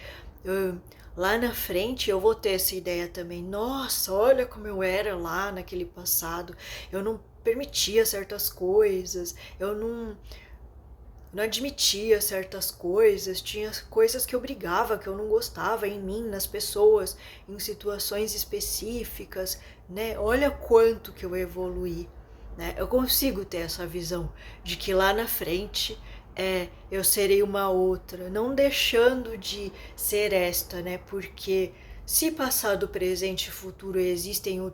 lá na frente eu vou ter essa ideia também. Nossa, olha como eu era lá naquele passado. Eu não permitia certas coisas, eu não admitia certas coisas, tinha coisas que eu brigava, que eu não gostava em mim, nas pessoas, em situações específicas, né? Olha quanto que eu evoluí, né? Eu consigo ter essa visão de que lá na frente eu serei uma outra, não deixando de ser esta, né? Porque se passado, presente e futuro existem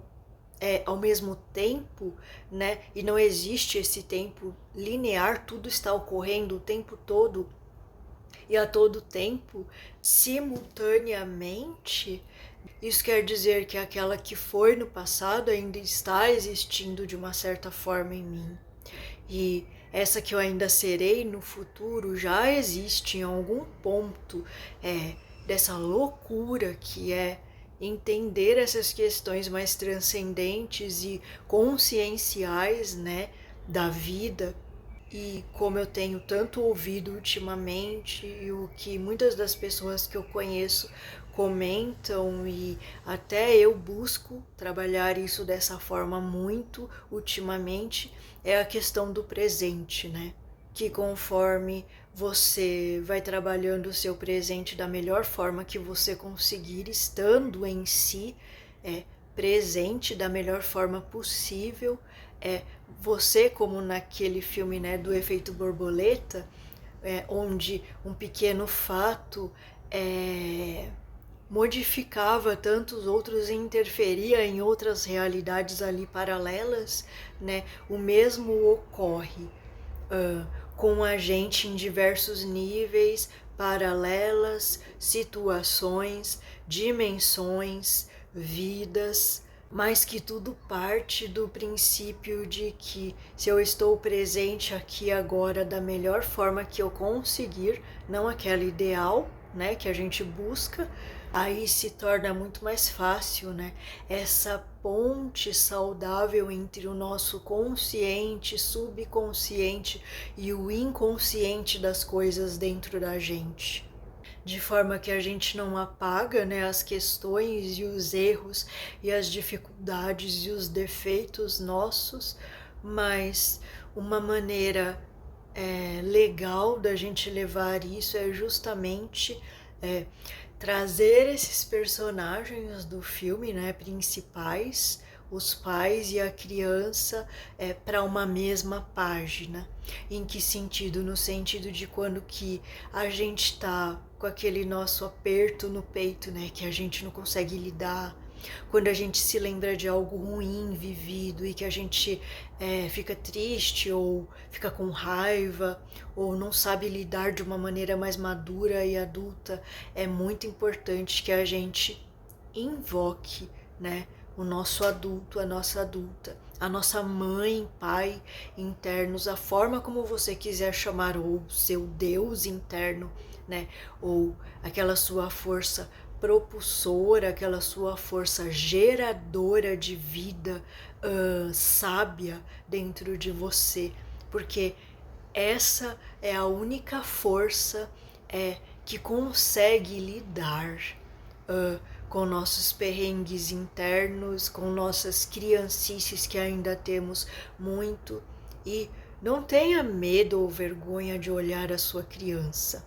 ao mesmo tempo, né? E não existe esse tempo linear, tudo está ocorrendo o tempo todo e a todo tempo, simultaneamente. Isso quer dizer que aquela que foi no passado ainda está existindo de uma certa forma em mim. E essa que eu ainda serei no futuro já existe em algum ponto dessa loucura que é entender essas questões mais transcendentes e conscienciais, né, da vida. E como eu tenho tanto ouvido ultimamente, e o que muitas das pessoas que eu conheço comentam, e até eu busco trabalhar isso dessa forma muito ultimamente, é a questão do presente, né? Que conforme você vai trabalhando o seu presente da melhor forma que você conseguir, estando em si presente da melhor forma possível, você, como naquele filme, né, do efeito borboleta, onde um pequeno fato modificava tantos outros e interferia em outras realidades ali paralelas, né? O mesmo ocorre com a gente em diversos níveis, paralelas, situações, dimensões, vidas, mas que tudo parte do princípio de que se eu estou presente aqui agora da melhor forma que eu conseguir, não aquela ideal, né, que a gente busca, aí se torna muito mais fácil, né, essa ponte saudável entre o nosso consciente, subconsciente e o inconsciente das coisas dentro da gente, de forma que a gente não apaga, né, as questões e os erros e as dificuldades e os defeitos nossos, mas uma maneira legal da gente levar isso é justamente trazer esses personagens do filme, né, principais, os pais e a criança, para uma mesma página. Em que sentido? No sentido de quando que a gente está com aquele nosso aperto no peito, né, que a gente não consegue lidar, quando a gente se lembra de algo ruim vivido e que a gente fica triste ou fica com raiva ou não sabe lidar de uma maneira mais madura e adulta, é muito importante que a gente invoque, né, o nosso adulto, a nossa adulta, a nossa mãe, pai internos, a forma como você quiser chamar, ou seu Deus interno, né, ou aquela sua força propulsora, aquela sua força geradora de vida, sábia dentro de você, porque essa é a única força que consegue lidar com nossos perrengues internos, com nossas criancices que ainda temos muito. E não tenha medo ou vergonha de olhar a sua criança,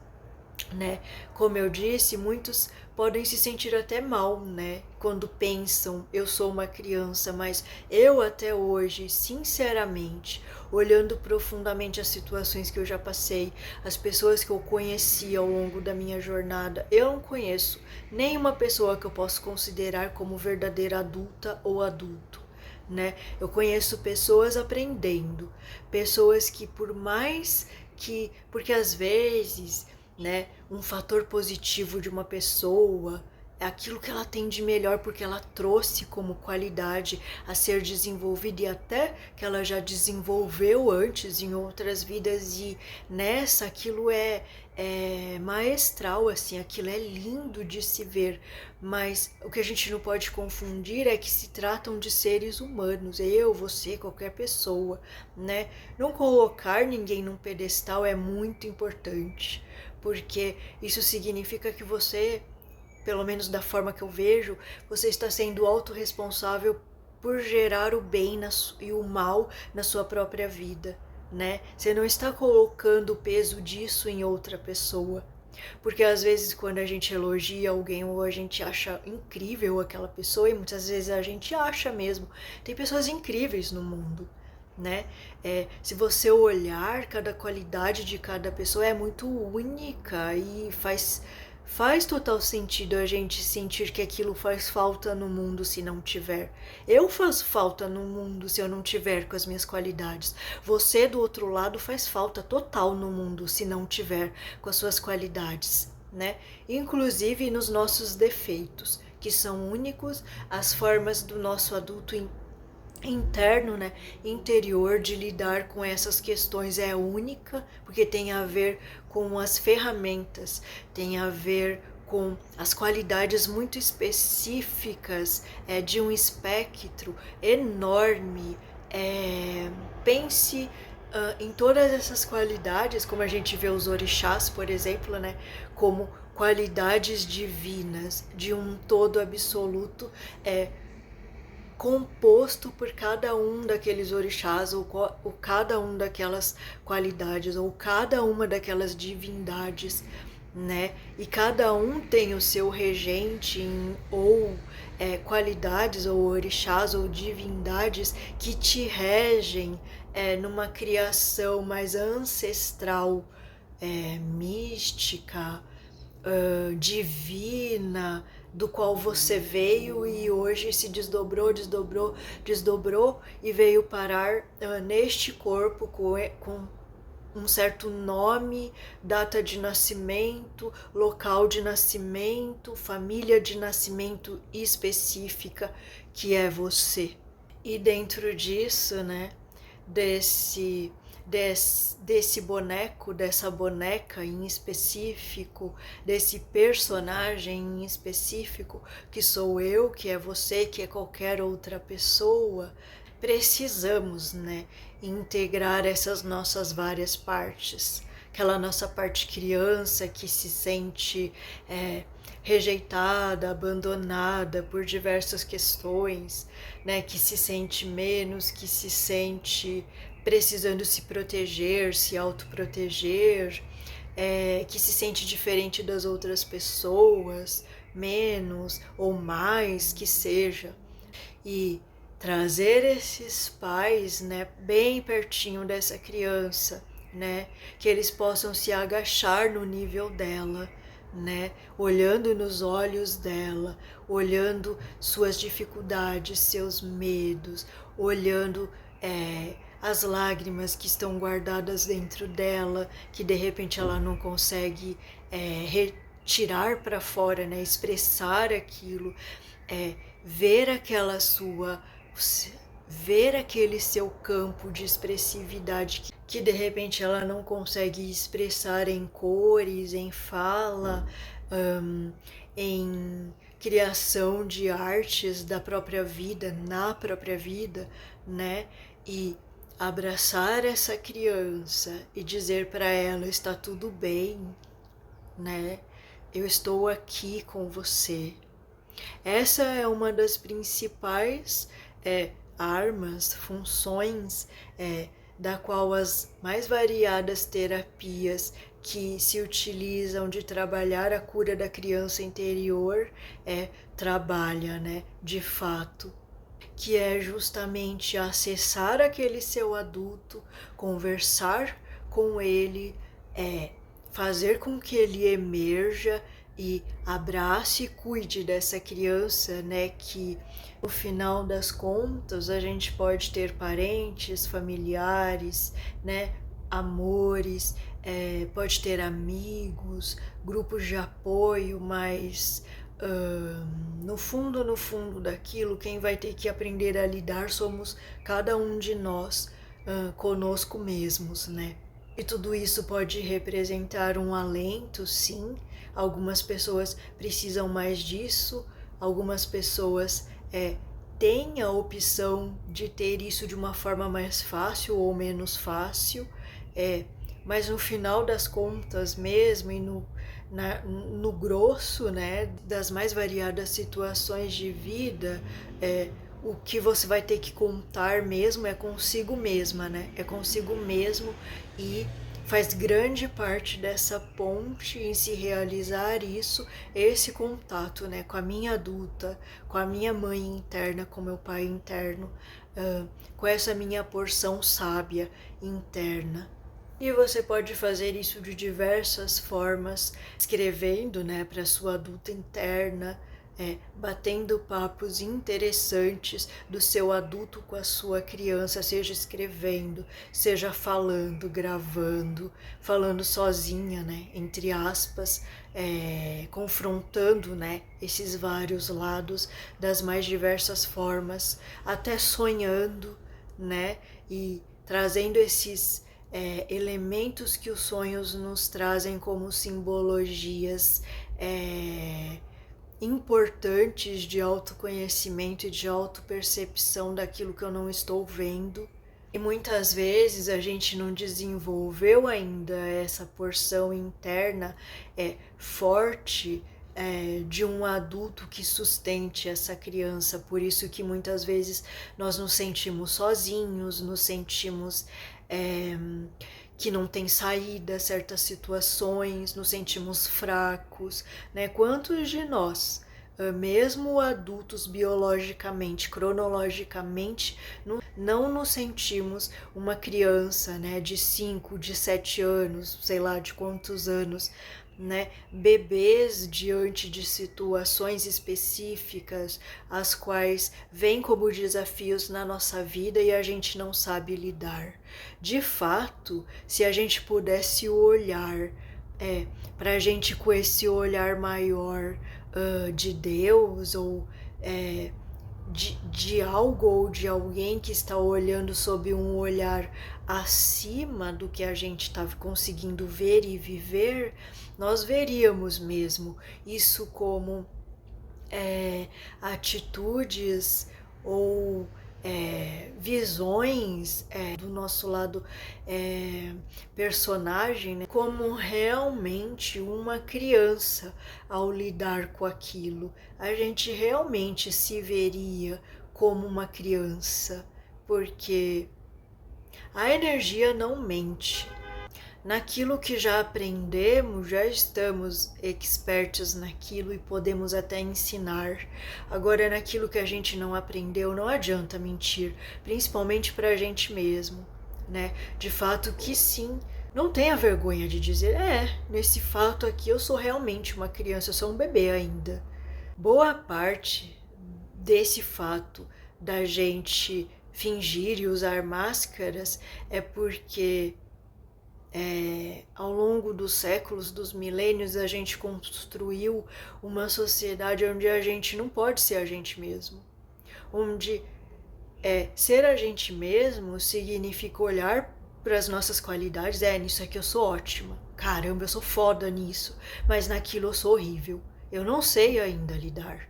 né? Como eu disse, muitos podem se sentir até mal, né? Quando pensam, eu sou uma criança, mas eu até hoje, sinceramente, olhando profundamente as situações que eu já passei, as pessoas que eu conheci ao longo da minha jornada, eu não conheço nenhuma pessoa que eu possa considerar como verdadeira adulta ou adulto, né? Eu conheço pessoas aprendendo, pessoas que por mais que, porque às vezes, né, um fator positivo de uma pessoa é aquilo que ela tem de melhor, porque ela trouxe como qualidade a ser desenvolvida e até que ela já desenvolveu antes em outras vidas, e nessa aquilo é maestral, assim, aquilo é lindo de se ver. Mas o que a gente não pode confundir é que se tratam de seres humanos, eu, você, qualquer pessoa, né? Não colocar ninguém num pedestal é muito importante, porque isso significa que você, pelo menos da forma que eu vejo, você está sendo autorresponsável por gerar o bem e o mal na sua própria vida, né? Você não está colocando o peso disso em outra pessoa. Porque às vezes quando a gente elogia alguém ou a gente acha incrível aquela pessoa, e muitas vezes a gente acha mesmo, tem pessoas incríveis no mundo, né? Se você olhar cada qualidade de cada pessoa é muito única e faz total sentido a gente sentir que aquilo faz falta no mundo se não tiver. Eu faço falta no mundo se eu não tiver com as minhas qualidades. Você do outro lado faz falta total no mundo se não tiver com as suas qualidades, né? Inclusive nos nossos defeitos, que são únicos, as formas do nosso adulto interno, né, interior de lidar com essas questões é única, porque tem a ver com as ferramentas, tem a ver com as qualidades muito específicas de um espectro enorme. Pense em todas essas qualidades, como a gente vê os orixás, por exemplo, né, como qualidades divinas de um todo absoluto, composto por cada um daqueles orixás, ou cada um daquelas qualidades, ou cada uma daquelas divindades, né? E cada um tem o seu regente ou qualidades, ou orixás, ou divindades que te regem numa criação mais ancestral, mística, divina, do qual você veio e hoje se desdobrou e veio parar neste corpo com um certo nome, data de nascimento, local de nascimento, família de nascimento específica, que é você. E dentro disso, né, desse boneco, dessa boneca em específico, desse personagem em específico, que sou eu, que é você, que é qualquer outra pessoa, precisamos, né, integrar essas nossas várias partes. Aquela nossa parte criança que se sente rejeitada, abandonada por diversas questões, né, que se sente menos, que se sente precisando se proteger, se autoproteger, que se sente diferente das outras pessoas, menos ou mais que seja. E trazer esses pais, né, bem pertinho dessa criança, né, que eles possam se agachar no nível dela, né, olhando nos olhos dela, olhando suas dificuldades, seus medos, olhando as lágrimas que estão guardadas dentro dela, que de repente ela não consegue retirar para fora, né, expressar aquilo, ver ver aquele seu campo de expressividade que de repente ela não consegue expressar em cores, em fala, em criação de artes da própria vida, na própria vida, né? E abraçar essa criança e dizer para ela: está tudo bem, né? Eu estou aqui com você. Essa é uma das principais armas, funções da qual as mais variadas terapias que se utilizam de trabalhar a cura da criança interior trabalha, né, de fato, que é justamente acessar aquele seu adulto, conversar com ele, fazer com que ele emerja e abrace e cuide dessa criança, né, que no final das contas a gente pode ter parentes, familiares, né, amores, pode ter amigos, grupos de apoio, mas no fundo daquilo, quem vai ter que aprender a lidar somos cada um de nós, conosco mesmos, né? E tudo isso pode representar um alento, sim. Algumas pessoas precisam mais disso, algumas pessoas têm a opção de ter isso de uma forma mais fácil ou menos fácil, mas no final das contas mesmo e no grosso, né, das mais variadas situações de vida, o que você vai ter que contar mesmo é consigo mesma, né? É consigo mesmo, e faz grande parte dessa ponte em se realizar isso, esse contato, né, com a minha adulta, com a minha mãe interna, com meu pai interno, com essa minha porção sábia interna. E você pode fazer isso de diversas formas, escrevendo, né, para sua adulta interna, batendo papos interessantes do seu adulto com a sua criança, seja escrevendo, seja falando, gravando, falando sozinha, né, entre aspas, confrontando, né, esses vários lados das mais diversas formas, até sonhando, né, e trazendo esses elementos que os sonhos nos trazem como simbologias importantes de autoconhecimento e de autopercepção daquilo que eu não estou vendo. E muitas vezes a gente não desenvolveu ainda essa porção interna forte de um adulto que sustente essa criança. Por isso que muitas vezes nós nos sentimos sozinhos, nos sentimos que não tem saída certas situações, nos sentimos fracos, né? Quantos de nós, mesmo adultos biologicamente, cronologicamente, não nos sentimos uma criança, né, de 5, de 7 anos, sei lá de quantos anos, né, bebês diante de situações específicas, as quais vêm como desafios na nossa vida e a gente não sabe lidar. De fato, se a gente pudesse olhar para a gente com esse olhar maior de Deus ou de algo ou de alguém que está olhando sob um olhar acima do que a gente está conseguindo ver e viver, nós veríamos mesmo isso como atitudes ou visões do nosso lado personagem, né? Como realmente uma criança ao lidar com aquilo. A gente realmente se veria como uma criança, porque a energia não mente. Naquilo que já aprendemos, já estamos expertos naquilo e podemos até ensinar. Agora, naquilo que a gente não aprendeu, não adianta mentir, principalmente para a gente mesmo, né? De fato que sim, não tenha vergonha de dizer, nesse fato aqui eu sou realmente uma criança, eu sou um bebê ainda. Boa parte desse fato da gente fingir e usar máscaras é porque ao longo dos séculos, dos milênios, a gente construiu uma sociedade onde a gente não pode ser a gente mesmo. Onde ser a gente mesmo significa olhar para as nossas qualidades. Nisso aqui eu sou ótima. Caramba, eu sou foda nisso. Mas naquilo eu sou horrível. Eu não sei ainda lidar.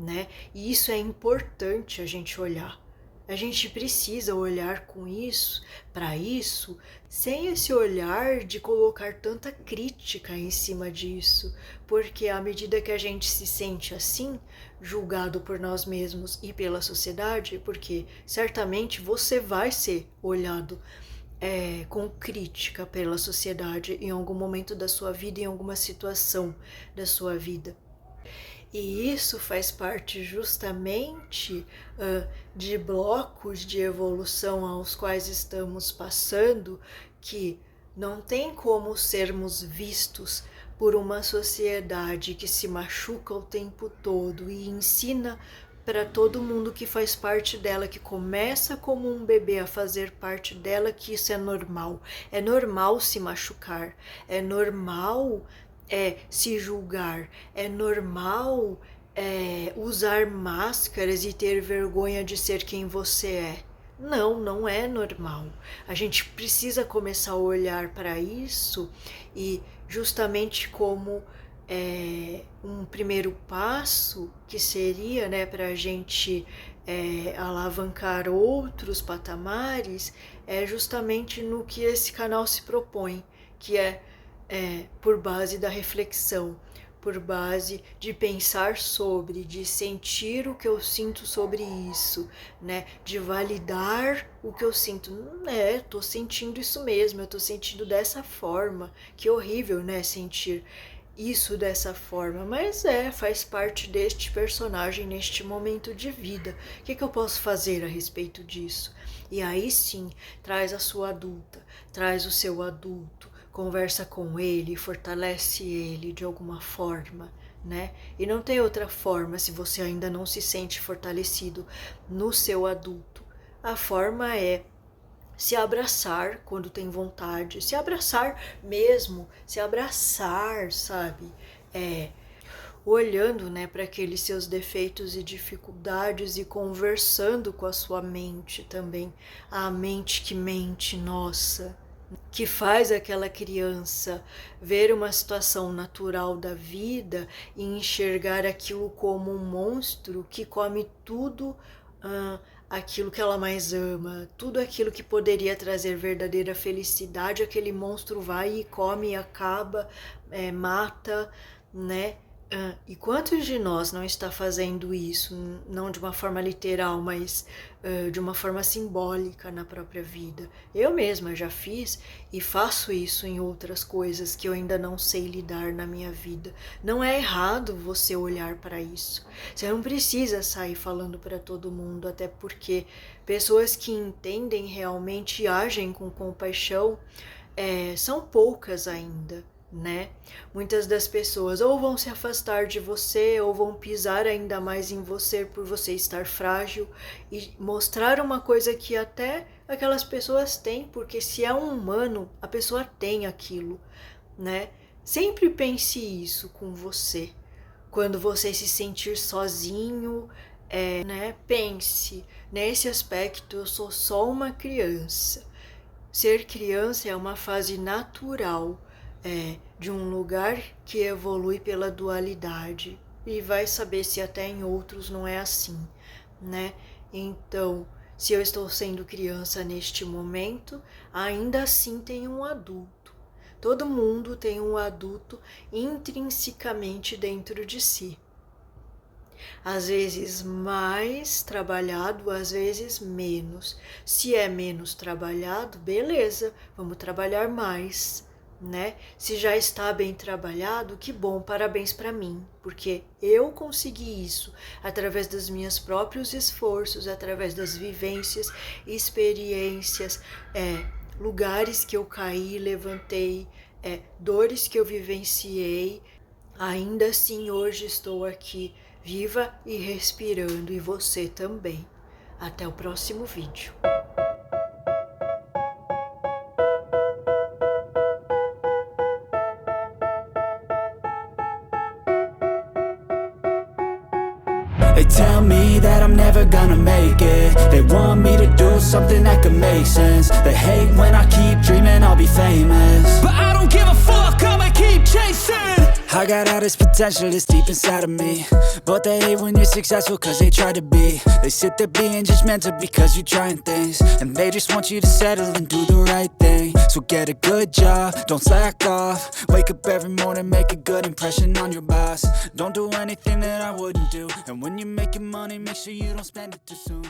né? E isso é importante a gente olhar. A gente precisa olhar com isso, para isso, sem esse olhar de colocar tanta crítica em cima disso, porque à medida que a gente se sente assim, julgado por nós mesmos e pela sociedade, porque certamente você vai ser olhado com crítica pela sociedade em algum momento da sua vida, em alguma situação da sua vida. E isso faz parte justamente de blocos de evolução aos quais estamos passando, que não tem como sermos vistos por uma sociedade que se machuca o tempo todo e ensina para todo mundo que faz parte dela, que começa como um bebê a fazer parte dela, que isso é normal. É normal se machucar, é normal se julgar, é normal usar máscaras e ter vergonha de ser quem você é. Não, não é normal. A gente precisa começar a olhar para isso e justamente como um primeiro passo que seria, né, para a gente alavancar outros patamares, é justamente no que esse canal se propõe, que é por base da reflexão, por base de pensar sobre, de sentir o que eu sinto sobre isso, né? De validar o que eu sinto. Tô sentindo isso mesmo, eu tô sentindo dessa forma. Que horrível, né? Sentir isso dessa forma, mas faz parte deste personagem neste momento de vida. O que eu posso fazer a respeito disso? E aí sim, traz a sua adulta, traz o seu adulto, conversa com ele, fortalece ele de alguma forma, né? E não tem outra forma se você ainda não se sente fortalecido no seu adulto. A forma é se abraçar quando tem vontade, se abraçar mesmo, se abraçar, sabe? Olhando, né, para aqueles seus defeitos e dificuldades e conversando com a sua mente também, a mente que mente, nossa, que faz aquela criança ver uma situação natural da vida e enxergar aquilo como um monstro que come tudo aquilo que ela mais ama, tudo aquilo que poderia trazer verdadeira felicidade, aquele monstro vai e come e acaba, mata, né? E quantos de nós não está fazendo isso, não de uma forma literal, mas de uma forma simbólica na própria vida? Eu mesma já fiz e faço isso em outras coisas que eu ainda não sei lidar na minha vida. Não é errado você olhar para isso. Você não precisa sair falando para todo mundo, até porque pessoas que entendem realmente e agem com compaixão são poucas ainda, né? Muitas das pessoas ou vão se afastar de você ou vão pisar ainda mais em você por você estar frágil e mostrar uma coisa que até aquelas pessoas têm, porque se é um humano, a pessoa tem aquilo, né? Sempre pense isso com você. Quando você se sentir sozinho, né? Pense nesse aspecto, eu sou só uma criança. Ser criança é uma fase natural de um lugar que evolui pela dualidade, e vai saber se até em outros não é assim, né? Então, se eu estou sendo criança neste momento, ainda assim tem um adulto. Todo mundo tem um adulto intrinsecamente dentro de si. Às vezes mais trabalhado, às vezes menos. Se é menos trabalhado, beleza, vamos trabalhar mais, né? Se já está bem trabalhado, que bom, parabéns para mim, porque eu consegui isso através dos meus próprios esforços, através das vivências, experiências, lugares que eu caí, levantei, dores que eu vivenciei. Ainda assim, hoje estou aqui, viva e respirando, e você também. Até o próximo vídeo. They tell me that I'm never gonna make it. They want me to do something that could make sense. They hate when I keep dreaming I'll be famous, but I don't give a fuck, I'ma keep chasing. I got all this potential that's deep inside of me, but they hate when you're successful cause they try to be. They sit there being judgmental because you're trying things, and they just want you to settle and do the right thing. So get a good job, don't slack off. Wake up every morning, make a good impression on your boss. Don't do anything that I wouldn't do, and when you're making money, make sure you don't spend it too soon.